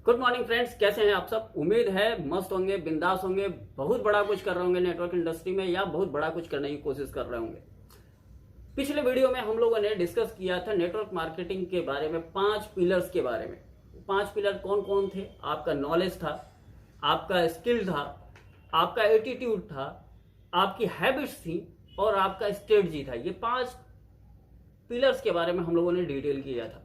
Good morning friends, कैसे हैं आप सब। उम्मीद है मस्त होंगे, बिंदास होंगे, बहुत बड़ा कुछ कर रहे होंगे नेटवर्क इंडस्ट्री में या बहुत बड़ा कुछ करने की कोशिश कर रहे होंगे। पिछले वीडियो में हम लोगों ने डिस्कस किया था नेटवर्क मार्केटिंग के बारे में, 5 पिलर्स के बारे में। 5 पिलर कौन कौन थे? आपका नॉलेज था, आपका स्किल था, आपका एटीट्यूड था, आपकी हैबिट्स थी और आपका स्ट्रेटजी था। ये 5 पिलर्स के बारे में हम लोगों ने डिटेल किया था।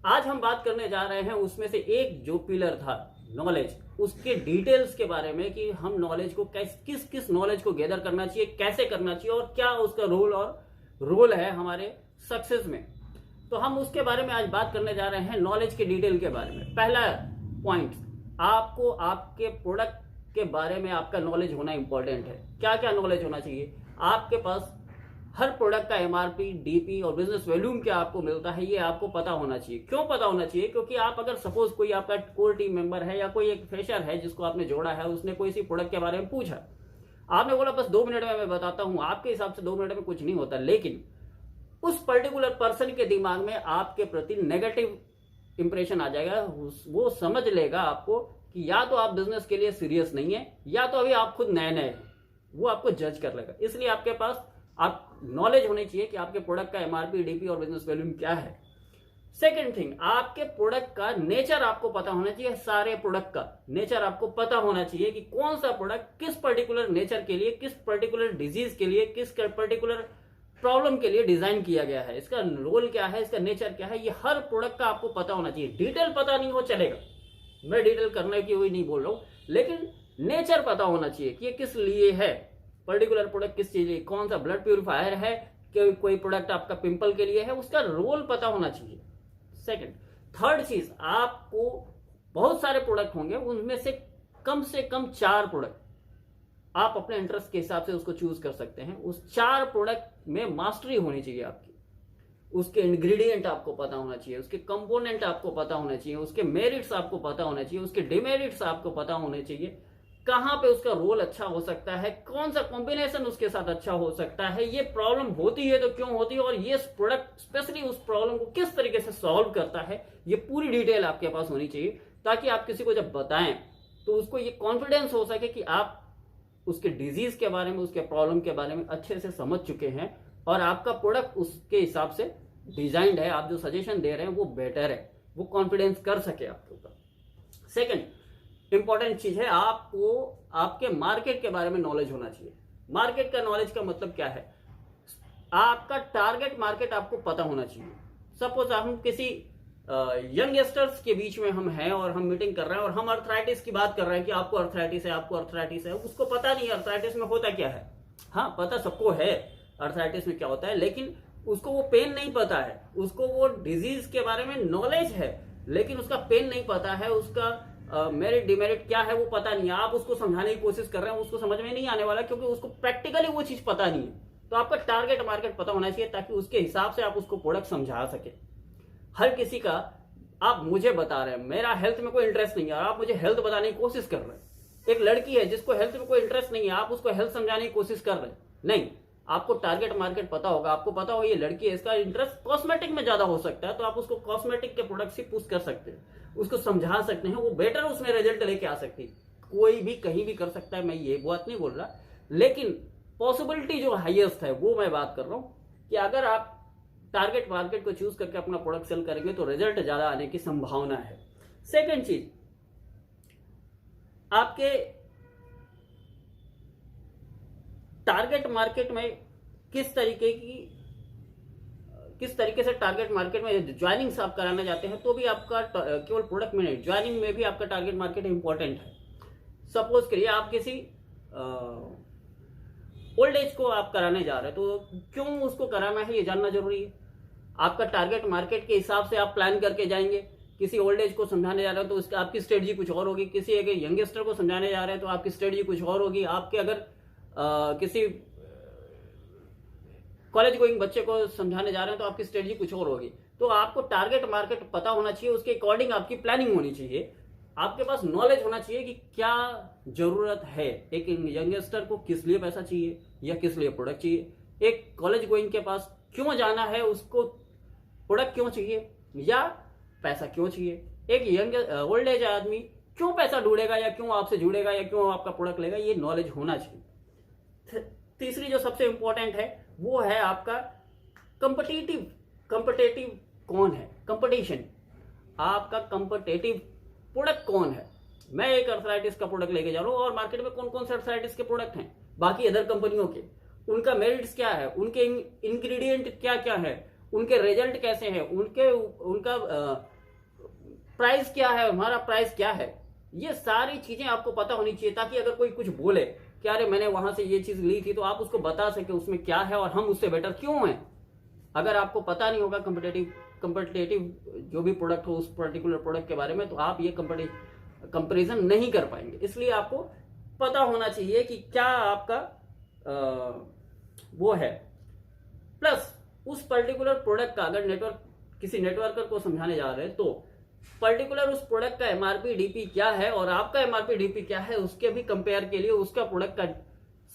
आज हम बात करने जा रहे हैं उसमें से एक जो पिलर था नॉलेज, उसके डिटेल्स के बारे में कि हम नॉलेज को किस किस नॉलेज को गैदर करना चाहिए, कैसे करना चाहिए और क्या उसका रोल है हमारे सक्सेस में। तो हम उसके बारे में आज बात करने जा रहे हैं, नॉलेज के डिटेल के बारे में। पहला पॉइंट, आपको आपके प्रोडक्ट के बारे में आपका नॉलेज होना इंपॉर्टेंट है। क्या क्या नॉलेज होना चाहिए? आपके पास हर प्रोडक्ट का एमआरपी, डीपी और बिजनेस वॉल्यूम क्या आपको मिलता है, ये आपको पता होना चाहिए। क्यों पता होना चाहिए? क्योंकि आप अगर सपोज कोई आपका कोर टीम मेंबर है या कोई एक फ्रेशर है जिसको आपने जोड़ा है, उसने कोई सी प्रोडक्ट के बारे में पूछा, आपने बोला बस 2 मिनट में मैं बताता हूं। आपके हिसाब से 2 मिनट में कुछ नहीं होता, लेकिन उस पर्टिकुलर पर्सन के दिमाग में आपके प्रति नेगेटिव इंप्रेशन आ जाएगा। वो समझ लेगा आपको कि या तो आप बिजनेस के लिए सीरियस नहीं है या तो अभी आप खुद नए हैं। वो आपको जज कर लेगा। इसलिए आपके पास आप नॉलेज होनी चाहिए कि आपके प्रोडक्ट का एमआरपी, डीपी और बिजनेस वैल्यूम क्या है। सेकंड थिंग, आपके प्रोडक्ट का नेचर आपको पता होना चाहिए। सारे प्रोडक्ट का नेचर आपको पता होना चाहिए कि कौन सा प्रोडक्ट किस पर्टिकुलर नेचर के लिए, किस पर्टिकुलर डिजीज के लिए, किस पर्टिकुलर प्रॉब्लम के लिए डिजाइन किया गया है, इसका रोल क्या है, इसका नेचर क्या है। ये हर प्रोडक्ट का आपको पता होना चाहिए। डिटेल पता नहीं हो चलेगा, मैं डिटेल करने की वही नहीं बोल रहा हूं, लेकिन नेचर पता होना चाहिए कि ये किस लिए है, पर्टिकुलर प्रोडक्ट किस चीज, कौन सा ब्लड प्यूरिफायर है, कि कोई प्रोडक्ट आपका पिंपल के लिए है, उसका रोल पता होना चाहिए। सेकंड, थर्ड चीज, आपको बहुत सारे प्रोडक्ट होंगे, उनमें से कम 4 प्रोडक्ट आप अपने इंटरेस्ट के हिसाब से उसको चूज कर सकते हैं। उस 4 प्रोडक्ट में मास्टरी होनी चाहिए आपकी। उसके इंग्रेडिएंट आपको पता होना चाहिए, उसके कंपोनेंट आपको पता होना चाहिए, उसके मेरिट्स आपको पता होना चाहिए, उसके डिमेरिट्स आपको पता होने चाहिए, कहां पे उसका रोल अच्छा हो सकता है, कौन सा कॉम्बिनेशन उसके साथ अच्छा हो सकता है, ये प्रॉब्लम होती है तो क्यों होती है और ये प्रोडक्ट स्पेशली उस प्रॉब्लम को किस तरीके से सॉल्व करता है। ये पूरी डिटेल आपके पास होनी चाहिए ताकि आप किसी को जब बताएं तो उसको ये कॉन्फिडेंस हो सके कि आप उसके डिजीज के बारे में, उसके प्रॉब्लम के बारे में अच्छे से समझ चुके हैं और आपका प्रोडक्ट उसके हिसाब से डिजाइंड है। आप जो सजेशन दे रहे हैं वो बेटर है, वो कॉन्फिडेंस कर सके आपके ऊपर। सेकेंड इंपॉर्टेंट चीज है, आपको आपके मार्केट के बारे में नॉलेज होना चाहिए। मार्केट का नॉलेज का मतलब क्या है? आपका टारगेट मार्केट आपको पता होना चाहिए। सपोज हम किसी यंगस्टर्स के बीच में हम हैं और हम मीटिंग कर रहे हैं और हम अर्थराइटिस की बात कर रहे हैं कि आपको अर्थराइटिस है, आपको अर्थराइटिस है। उसको पता नहीं है अर्थराइटिस में होता क्या है। हाँ, पता सबको है अर्थराइटिस में क्या होता है, लेकिन उसको वो पेन नहीं पता है। उसको वो डिजीज के बारे में नॉलेज है लेकिन उसका पेन नहीं पता है, उसका मेरिट डिमेरिट क्या है वो पता नहीं है। आप उसको समझाने की कोशिश कर रहे हैं, उसको समझ में नहीं आने वाला क्योंकि उसको प्रैक्टिकली वो चीज पता नहीं है। तो आपका टारगेट मार्केट पता होना चाहिए ताकि उसके हिसाब से आप उसको प्रोडक्ट समझा सके। हर किसी का, आप मुझे बता रहे हैं मेरा हेल्थ में कोई इंटरेस्ट नहीं है और आप मुझे हेल्थ बताने की कोशिश कर रहे हैं। एक लड़की है जिसको हेल्थ में कोई इंटरेस्ट नहीं है, आप उसको हेल्थ समझाने की कोशिश कर रहे हैं। नहीं, आपको टारगेट मार्केट पता होगा, आपको पता होगा ये लड़की है, इसका इंटरेस्ट कॉस्मेटिक में ज्यादा हो सकता है, तो आप उसको कॉस्मेटिक के प्रोडक्ट से पुश कर सकते हैं, उसको समझा सकते हैं, वो बेटर उसमें रिजल्ट लेके आ सकती है। कोई भी कहीं भी कर सकता है, मैं ये बात नहीं बोल रहा, लेकिन पॉसिबिलिटी जो हाईएस्ट है वो मैं बात कर रहा हूं कि अगर आप टारगेट मार्केट को चूज करके अपना प्रोडक्ट सेल करेंगे तो रिजल्ट ज्यादा आने की संभावना है। सेकेंड चीज, आपके टारगेट मार्केट में किस तरीके से टारगेट मार्केट में ज्वाइनिंग आप कराना चाहते हैं तो भी आपका केवल प्रोडक्ट में नहीं, ज्वाइनिंग में भी आपका टारगेट मार्केट इंपॉर्टेंट है। सपोज करिए आप किसी ओल्ड एज को आप कराने जा रहे हैं, तो क्यों उसको कराना है ये जानना जरूरी है। आपका टारगेट मार्केट के हिसाब से आप प्लान करके जाएंगे। किसी ओल्ड एज को समझाने जा रहे हैं तो उसका आपकी स्ट्रेटजी कुछ और होगी, किसी एक यंगस्टर को समझाने जा रहे हैं तो आपकी स्ट्रेटजी कुछ और होगी, आपके अगर किसी कॉलेज गोइंग बच्चे को समझाने जा रहे हैं तो आपकी स्ट्रेटजी कुछ और होगी। तो आपको टारगेट मार्केट पता होना चाहिए, उसके अकॉर्डिंग आपकी प्लानिंग होनी चाहिए। आपके पास नॉलेज होना चाहिए कि क्या जरूरत है, एक यंगस्टर को किस लिए पैसा चाहिए या किस लिए प्रोडक्ट चाहिए, एक कॉलेज गोइंग के पास क्यों जाना है, उसको प्रोडक्ट क्यों चाहिए या पैसा क्यों चाहिए, एक यंग ओल्ड एज आदमी क्यों पैसा ढूंढेगा या क्यों आपसे जुड़ेगा या क्यों आपका प्रोडक्ट लेगा, ये नॉलेज होना चाहिए। तीसरी जो सबसे इंपॉर्टेंट है वो है आपका कंपटेटिव कौन है, कंपटीशन। आपका कंपटेटिव प्रोडक्ट कौन है। मैं एक अर्थराइटिस का प्रोडक्ट लेके जा रहा हूं और मार्केट में कौन कौन से अर्थराइटिस के प्रोडक्ट हैं बाकी अदर कंपनियों के, उनका मेरिट्स क्या है, उनके इंग्रेडिएंट क्या क्या है, उनके रिजल्ट कैसे हैं, उनका प्राइस क्या है, हमारा प्राइस क्या है। ये सारी चीजें आपको पता होनी चाहिए ताकि अगर कोई कुछ बोले कि अरे मैंने वहां से ये चीज ली थी, तो आप उसको बता सके उसमें क्या है और हम उससे बेटर क्यों हैं। अगर आपको पता नहीं होगा कंपटीटिव जो भी प्रोडक्ट हो उस पर्टिकुलर प्रोडक्ट के बारे में, तो आप ये कंपैरिजन नहीं कर पाएंगे। इसलिए आपको पता होना चाहिए कि क्या आपका वो है। प्लस उस पर्टिकुलर प्रोडक्ट का अगर किसी नेटवर्कर को समझाने जा रहे हैं तो पर्टिकुलर उस प्रोडक्ट का एमआरपी डीपी क्या है और आपका एमआरपी डीपी क्या है, उसके भी कंपेयर के लिए उसका प्रोडक्ट का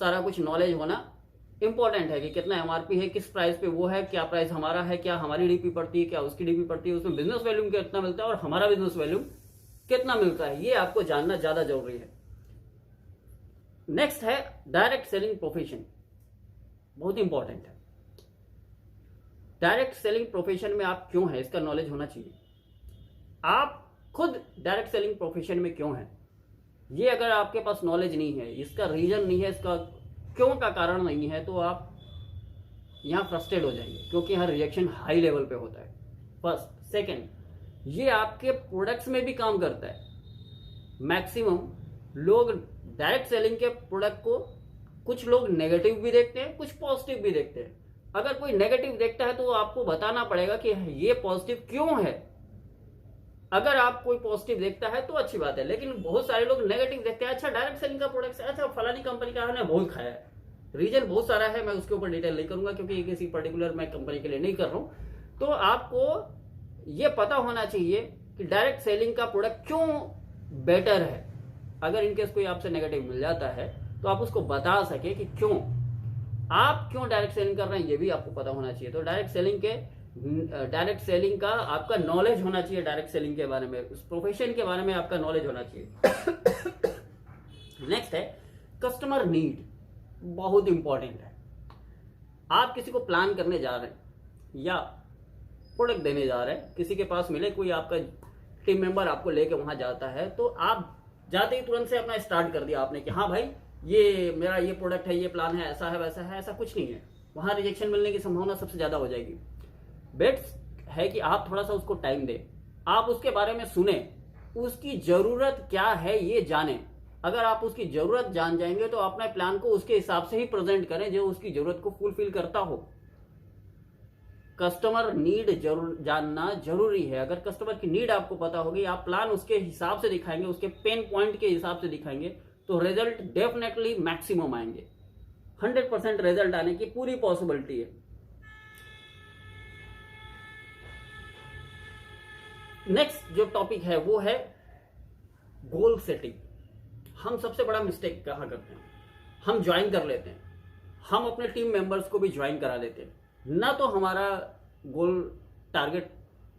सारा कुछ नॉलेज होना इंपॉर्टेंट है कि कितना एमआरपी है, किस प्राइस पे वो है, क्या प्राइस हमारा है, क्या हमारी डीपी पड़ती है, क्या उसकी डीपी पड़ती है, उसमें बिजनेस वैल्यूम कितना मिलता है और हमारा बिजनेस वैल्यूम कितना मिलता है, ये आपको जानना ज्यादा जरूरी है। नेक्स्ट है डायरेक्ट सेलिंग प्रोफेशन, बहुत इंपॉर्टेंट है। डायरेक्ट सेलिंग प्रोफेशन में आप क्यों है, इसका नॉलेज होना चाहिए। आप खुद डायरेक्ट सेलिंग प्रोफेशन में क्यों है, ये अगर आपके पास नॉलेज नहीं है, इसका रीजन नहीं है, इसका क्यों का कारण नहीं है, तो आप यहां फ्रस्ट्रेट हो जाएंगे क्योंकि यहां रिजेक्शन हाई लेवल पे होता है। फर्स्ट। सेकंड, ये आपके प्रोडक्ट्स में भी काम करता है। मैक्सिमम लोग डायरेक्ट सेलिंग के प्रोडक्ट को कुछ लोग नेगेटिव भी देखते हैं, कुछ पॉजिटिव भी देखते हैं। अगर कोई नेगेटिव देखता है तो आपको बताना पड़ेगा कि ये पॉजिटिव क्यों है। अगर आप कोई पॉजिटिव देखता है तो अच्छी बात है, लेकिन बहुत सारे लोग नेगेटिव देखते हैं। अच्छा डायरेक्ट सेलिंग का प्रोडक्ट, अच्छा फलानी कंपनी का है, बहुत खाया है। रीजन बहुत सारा है, मैं उसके ऊपर डिटेल नहीं करूंगा क्योंकि ये किसी पर्टिकुलर मैं कंपनी के लिए नहीं कर रहा हूं। तो आपको ये पता होना चाहिए कि डायरेक्ट सेलिंग का प्रोडक्ट क्यों बेटर है। अगर इनकेस कोई आपसे नेगेटिव मिल जाता है तो आप उसको बता सके कि आप क्यों डायरेक्ट सेलिंग कर रहे हैं, ये भी आपको पता होना चाहिए। तो डायरेक्ट सेलिंग का आपका नॉलेज होना चाहिए, डायरेक्ट सेलिंग के बारे में, उस प्रोफेशन के बारे में आपका नॉलेज होना चाहिए। नेक्स्ट है कस्टमर नीड, बहुत इंपॉर्टेंट है। आप किसी को प्लान करने जा रहे हैं या प्रोडक्ट देने जा रहे हैं, किसी के पास मिले, कोई आपका टीम मेंबर आपको लेके वहां जाता है, तो आप जाते ही तुरंत से अपना स्टार्ट कर दिया आपने कि हाँ भाई ये मेरा ये प्रोडक्ट है, ये प्लान है, ऐसा है वैसा है, ऐसा कुछ नहीं है। वहां रिजेक्शन मिलने की संभावना सबसे ज्यादा हो जाएगी। बेस्ट है कि आप थोड़ा सा उसको टाइम दें, आप उसके बारे में सुने, उसकी जरूरत क्या है ये जाने। अगर आप उसकी जरूरत जान जाएंगे तो अपने प्लान को उसके हिसाब से ही प्रेजेंट करें जो उसकी जरूरत को फुलफिल करता हो। कस्टमर नीड जानना जरूरी है। अगर कस्टमर की नीड आपको पता होगी, आप प्लान उसके हिसाब से दिखाएंगे, उसके पेन पॉइंट के हिसाब से दिखाएंगे, तो रिजल्ट डेफिनेटली मैक्सिमम आएंगे। 100% रिजल्ट आने की पूरी पॉसिबिलिटी है। नेक्स्ट जो टॉपिक है वो है गोल सेटिंग। हम सबसे बड़ा मिस्टेक कहाँ करते हैं, हम ज्वाइन कर लेते हैं, हम अपने टीम मेंबर्स को भी ज्वाइन करा देते हैं, ना तो हमारा गोल टारगेट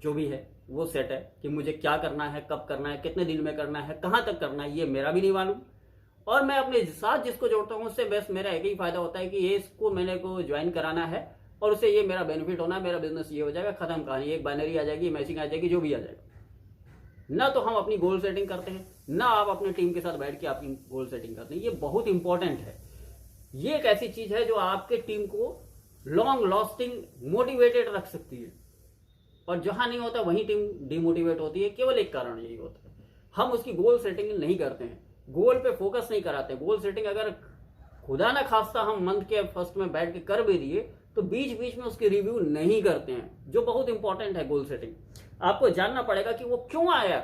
जो भी है वो सेट है कि मुझे क्या करना है, कब करना है, कितने दिन में करना है, कहां तक करना है, ये मेरा भी नहीं मालूम। और मैं अपने साथ जिसको जोड़ता हूं उससे बेस्ट मेरा एक ही फायदा होता है कि ये इसको मैंने को ज्वाइन कराना है और उससे ये मेरा बेनिफिट होना है, मेरा बिजनेस ये हो जाएगा, खत्म कहानी। एक बाइनरी आ जाएगी, मैचिंग आ जाएगी, जो भी आ जाएगा। ना तो हम अपनी गोल सेटिंग करते हैं, ना आप अपने टीम के साथ बैठ के आपकी गोल सेटिंग करते हैं। ये बहुत इंपॉर्टेंट है। ये एक ऐसी चीज है जो आपके टीम को लॉन्ग लास्टिंग मोटिवेटेड रख सकती है, और जहां नहीं होता वहीं टीम डिमोटिवेट होती है। केवल एक कारण यही होता है, हम उसकी गोल सेटिंग नहीं करते हैं, गोल पे फोकस नहीं कराते। गोल सेटिंग अगर खुदा ना खास्ता हम मंथ के फर्स्ट में बैठ के कर भी दिए तो बीच बीच में उसकी रिव्यू नहीं करते हैं, जो बहुत इंपॉर्टेंट है। गोल सेटिंग आपको जानना पड़ेगा कि वो क्यों आया।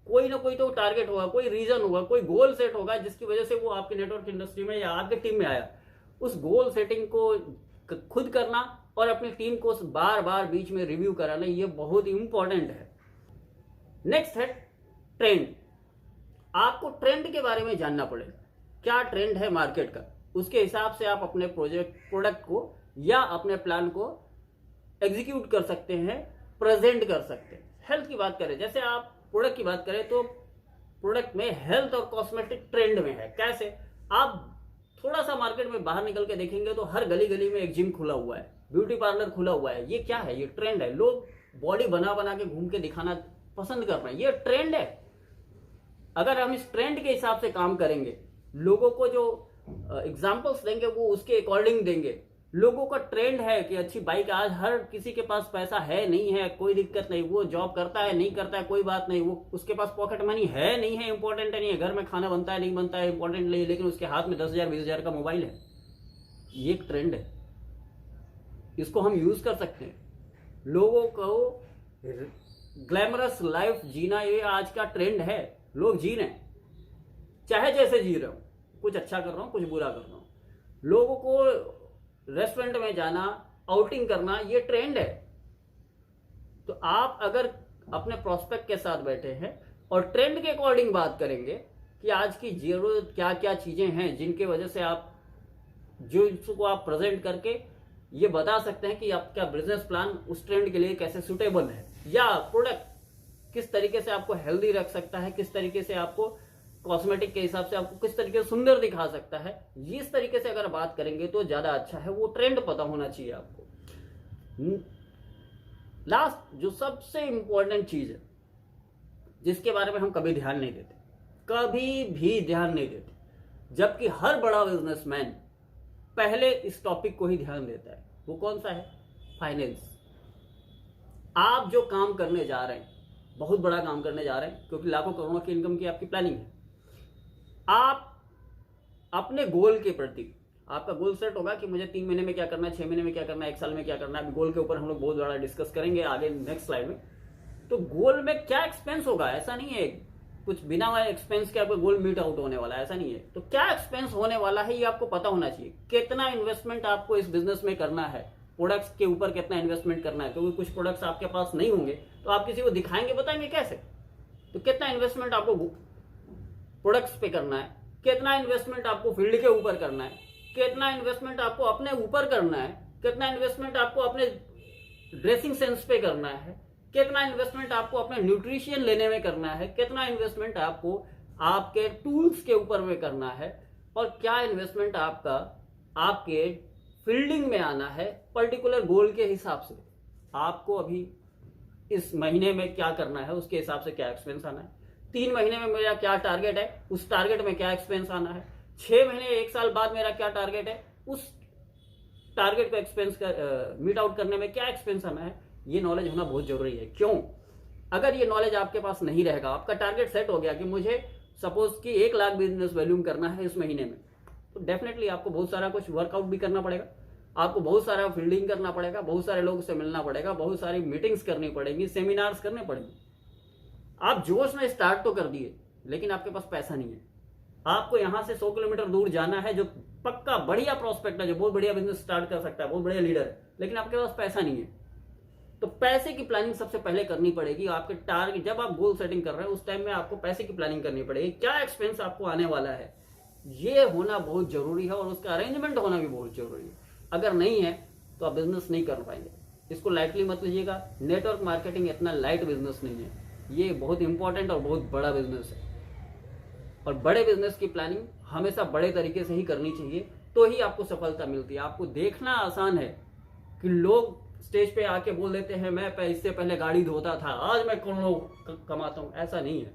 कोई ना कोई तो टारगेट होगा, कोई रीजन होगा, कोई गोल सेट होगा जिसकी वजह से वो आपके नेटवर्क इंडस्ट्री में या आपके टीम में आया। उस गोल सेटिंग को खुद करना और अपनी टीम को बार बार बीच में रिव्यू कराना, ये बहुत इंपॉर्टेंट है। नेक्स्ट है ट्रेंड। आपको ट्रेंड के बारे में जानना पड़ेगा, क्या ट्रेंड है मार्केट का, उसके हिसाब से आप अपने प्रोडक्ट को या अपने प्लान को एग्जीक्यूट कर सकते हैं, प्रेजेंट कर सकते हैं। हेल्थ की बात करें, जैसे आप प्रोडक्ट की बात करें तो प्रोडक्ट में हेल्थ और कॉस्मेटिक ट्रेंड में है। कैसे? आप थोड़ा सा मार्केट में बाहर निकल के देखेंगे तो हर गली गली में एक जिम खुला हुआ है, ब्यूटी पार्लर खुला हुआ है। ये क्या है? ये ट्रेंड है। लोग बॉडी बना बना के घूम के दिखाना पसंद कर रहे हैं, ये ट्रेंड है। अगर हम इस ट्रेंड के हिसाब से काम करेंगे, लोगों को जो एग्जाम्पल्स देंगे वो उसके अकॉर्डिंग देंगे। लोगों का ट्रेंड है कि अच्छी बाइक, आज हर किसी के पास पैसा है नहीं है कोई दिक्कत नहीं, वो जॉब करता है नहीं करता है कोई बात नहीं, वो उसके पास पॉकेट मनी है नहीं है इंपॉर्टेंट नहीं है, घर में खाना बनता है नहीं बनता है इंपॉर्टेंट नहीं है, लेकिन उसके हाथ में 10,000 20,000 का मोबाइल है। ये एक ट्रेंड है, इसको हम यूज कर सकते हैं। लोगों को ग्लैमरस लाइफ जीना ये आज का ट्रेंड है। लोग जी रहे हैं, चाहे जैसे जी रहे हो, कुछ अच्छा कर रहा हूं कुछ बुरा कर रहा हूं। लोगों को रेस्टोरेंट में जाना, आउटिंग करना, ये ट्रेंड है। तो आप अगर अपने प्रोस्पेक्ट के साथ बैठे हैं और ट्रेंड के अकॉर्डिंग बात करेंगे कि आज की जरूरत क्या क्या चीजें हैं जिनके वजह से आप जो इसको आप प्रेजेंट करके ये बता सकते हैं कि आपका बिजनेस प्लान उस ट्रेंड के लिए कैसे सुटेबल है, या प्रोडक्ट किस तरीके से आपको हेल्दी रख सकता है, किस तरीके से आपको कॉस्मेटिक के हिसाब से आपको किस तरीके से सुंदर दिखा सकता है। इस तरीके से अगर बात करेंगे तो ज्यादा अच्छा है। वो ट्रेंड पता होना चाहिए आपको। लास्ट जो सबसे इंपॉर्टेंट चीज है जिसके बारे में हम कभी ध्यान नहीं देते, कभी भी ध्यान नहीं देते, जबकि हर बड़ा बिजनेसमैन पहले इस टॉपिक को ही ध्यान देता है, वो कौन सा है? फाइनेंस। आप जो काम करने जा रहे हैं, बहुत बड़ा काम करने जा रहे हैं, क्योंकि लाखों करोड़ों की इनकम की आपकी प्लानिंग है। आप अपने गोल के प्रति, आपका गोल सेट होगा कि मुझे 3 महीने में क्या करना है, 6 महीने में क्या करना है, 1 साल में क्या करना है। अभी गोल के ऊपर हम लोग बहुत बड़ा डिस्कस करेंगे आगे नेक्स्ट स्लाइड में। तो गोल में क्या एक्सपेंस होगा, ऐसा नहीं है कुछ बिना एक्सपेंस के आपका गोल मीट आउट होने वाला है, ऐसा नहीं है। तो क्या एक्सपेंस होने वाला है ये आपको पता होना चाहिए। कितना इन्वेस्टमेंट आपको इस बिजनेस में करना है, प्रोडक्ट्स के ऊपर कितना इन्वेस्टमेंट करना है, क्योंकि कुछ प्रोडक्ट्स आपके पास नहीं होंगे तो आप किसी को दिखाएंगे, बताएंगे कैसे। तो कितना इन्वेस्टमेंट आपको प्रोडक्ट्स पे करना है, कितना इन्वेस्टमेंट आपको फील्ड के ऊपर करना है, कितना इन्वेस्टमेंट आपको अपने ऊपर करना है, कितना इन्वेस्टमेंट आपको अपने ड्रेसिंग सेंस पे करना है, कितना इन्वेस्टमेंट आपको अपने न्यूट्रिशन लेने में करना है, कितना इन्वेस्टमेंट आपको आपके टूल्स के ऊपर में करना है, और क्या इन्वेस्टमेंट आपका आपके फील्डिंग में आना है पर्टिकुलर गोल के हिसाब से। आपको अभी इस महीने में क्या करना है उसके हिसाब से क्या एक्सपेंस आना है, 3 महीने में मेरा क्या टारगेट है उस टारगेट में क्या एक्सपेंस आना है, 6 महीने 1 साल बाद मेरा क्या टारगेट है उस टारगेट को एक्सपेंस मीट आउट करने में क्या एक्सपेंस आना है। ये नॉलेज होना बहुत जरूरी है। क्यों? अगर ये नॉलेज आपके पास नहीं रहेगा, आपका टारगेट सेट हो गया कि मुझे सपोज कि 1 लाख बिजनेस वॉल्यूम करना है इस महीने में, तो डेफिनेटली आपको बहुत सारा कुछ वर्कआउट भी करना पड़ेगा, आपको बहुत सारा फील्डिंग करना पड़ेगा, बहुत सारे लोगों से मिलना पड़ेगा, बहुत सारी मीटिंग्स करनी पड़ेगी, सेमिनार्स करने पड़ेंगे। आप जोश में स्टार्ट तो कर दिए लेकिन आपके पास पैसा नहीं है। आपको यहां से 100 किलोमीटर दूर जाना है, जो पक्का बढ़िया प्रोस्पेक्ट है, जो बहुत बढ़िया बिजनेस स्टार्ट कर सकता है, बहुत बढ़िया लीडर है, लेकिन आपके पास पैसा नहीं है। तो पैसे की प्लानिंग सबसे पहले करनी पड़ेगी। आपके टारगेट, जब आप गोल सेटिंग कर रहे हैं उस टाइम में आपको पैसे की प्लानिंग करनी पड़ेगी। क्या एक्सपेंस आपको आने वाला है ये होना बहुत जरूरी है, और उसका अरेंजमेंट होना भी बहुत जरूरी है। अगर नहीं है तो आप बिजनेस नहीं कर पाएंगे। इसको लाइटली मत लीजिएगा। नेटवर्क मार्केटिंग इतना लाइट बिजनेस नहीं है, ये बहुत इंपॉर्टेंट और बहुत बड़ा बिजनेस है, और बड़े बिजनेस की प्लानिंग हमेशा बड़े तरीके से ही करनी चाहिए, तो ही आपको सफलता मिलती है। आपको देखना आसान है कि लोग स्टेज पे आके बोल देते हैं मैं इससे पहले गाड़ी धोता था, आज मैं करोड़ों कमाता हूं। ऐसा नहीं है।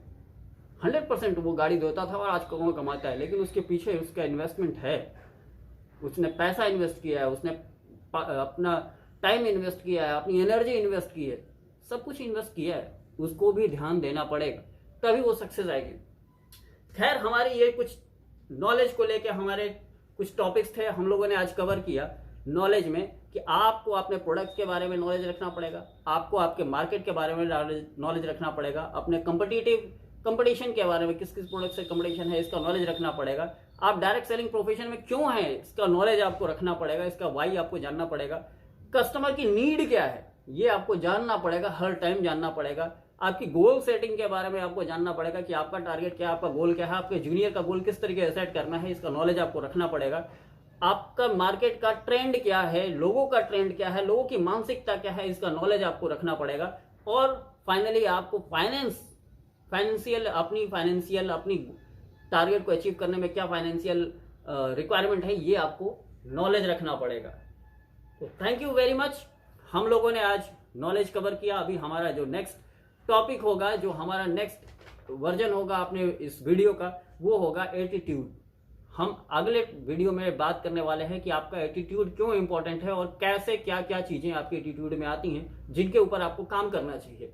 100% वो गाड़ी धोता था और आज करोड़ों कमाता है, लेकिन उसके पीछे उसका इन्वेस्टमेंट है। उसने पैसा इन्वेस्ट किया है, उसने अपना टाइम इन्वेस्ट किया है, अपनी एनर्जी इन्वेस्ट की है, सब कुछ इन्वेस्ट किया है। उसको भी ध्यान देना पड़ेगा, तभी वो सक्सेस आएगी। खैर, हमारी ये कुछ नॉलेज को लेके हमारे कुछ टॉपिक्स थे, हम लोगों ने आज कवर किया नॉलेज में कि आपको अपने प्रोडक्ट के बारे में नॉलेज रखना पड़ेगा, आपको आपके मार्केट के बारे में नॉलेज रखना पड़ेगा, अपने कंपटीशन के बारे में किस किस प्रोडक्ट से कंपटीशन है इसका नॉलेज रखना पड़ेगा। आप डायरेक्ट सेलिंग प्रोफेशन में क्यों हैं इसका नॉलेज आपको रखना पड़ेगा, इसका वाई आपको जानना पड़ेगा। कस्टमर की नीड क्या है ये आपको जानना पड़ेगा, हर टाइम जानना पड़ेगा। आपकी गोल सेटिंग के बारे में आपको जानना पड़ेगा कि आपका टारगेट क्या है, आपका गोल क्या है, आपके जूनियर का गोल किस तरीके से सेट करना है, इसका नॉलेज आपको रखना पड़ेगा। आपका मार्केट का ट्रेंड क्या है, लोगों का ट्रेंड क्या है, लोगों की मानसिकता क्या है, इसका नॉलेज आपको रखना पड़ेगा। और फाइनली आपको फाइनेंशियल अपनी टारगेट को अचीव करने में क्या फाइनेंशियल रिक्वायरमेंट है, ये आपको नॉलेज रखना पड़ेगा। तो थैंक यू वेरी मच। हम लोगों ने आज नॉलेज कवर किया। अभी हमारा जो नेक्स्ट टॉपिक होगा, जो हमारा नेक्स्ट वर्जन होगा अपने इस वीडियो का, वो होगा एटीट्यूड। हम अगले वीडियो में बात करने वाले हैं कि आपका एटीट्यूड क्यों इंपॉर्टेंट है और कैसे क्या क्या चीजें आपके एटीट्यूड में आती हैं जिनके ऊपर आपको काम करना चाहिए।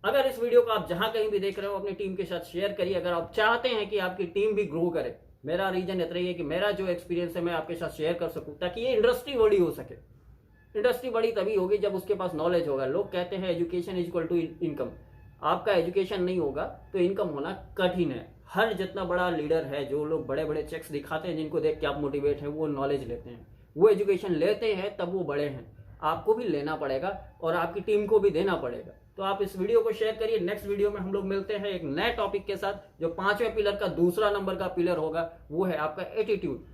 अगर इस वीडियो को आप जहां कहीं भी देख रहे हो अपनी टीम के साथ शेयर करिए। अगर आप चाहते हैं कि आपकी टीम भी ग्रो करे, मेरा रीजन इतना ही है कि मेरा जो एक्सपीरियंस है मैं आपके साथ शेयर कर सकूं, ताकि ये इंडस्ट्री बड़ी हो सके। इंडस्ट्री बड़ी तभी होगी जब उसके पास नॉलेज होगा। लोग कहते हैं education is equal to income. आपका एजुकेशन नहीं होगा तो इनकम होना कठिन है। हर जितना बड़ा लीडर है, जो लोग बड़े बड़े चेक्स दिखाते हैं, जिनको देख के आप मोटिवेट हैं, वो नॉलेज लेते हैं, वो एजुकेशन लेते हैं, तब वो बड़े हैं। आपको भी लेना पड़ेगा और आपकी टीम को भी देना पड़ेगा। तो आप इस वीडियो को शेयर करिए। नेक्स्ट वीडियो में हम लोग मिलते हैं एक नए टॉपिक के साथ, जो 5वें पिलर का दूसरा नंबर का पिलर होगा, वो है आपका एटीट्यूड।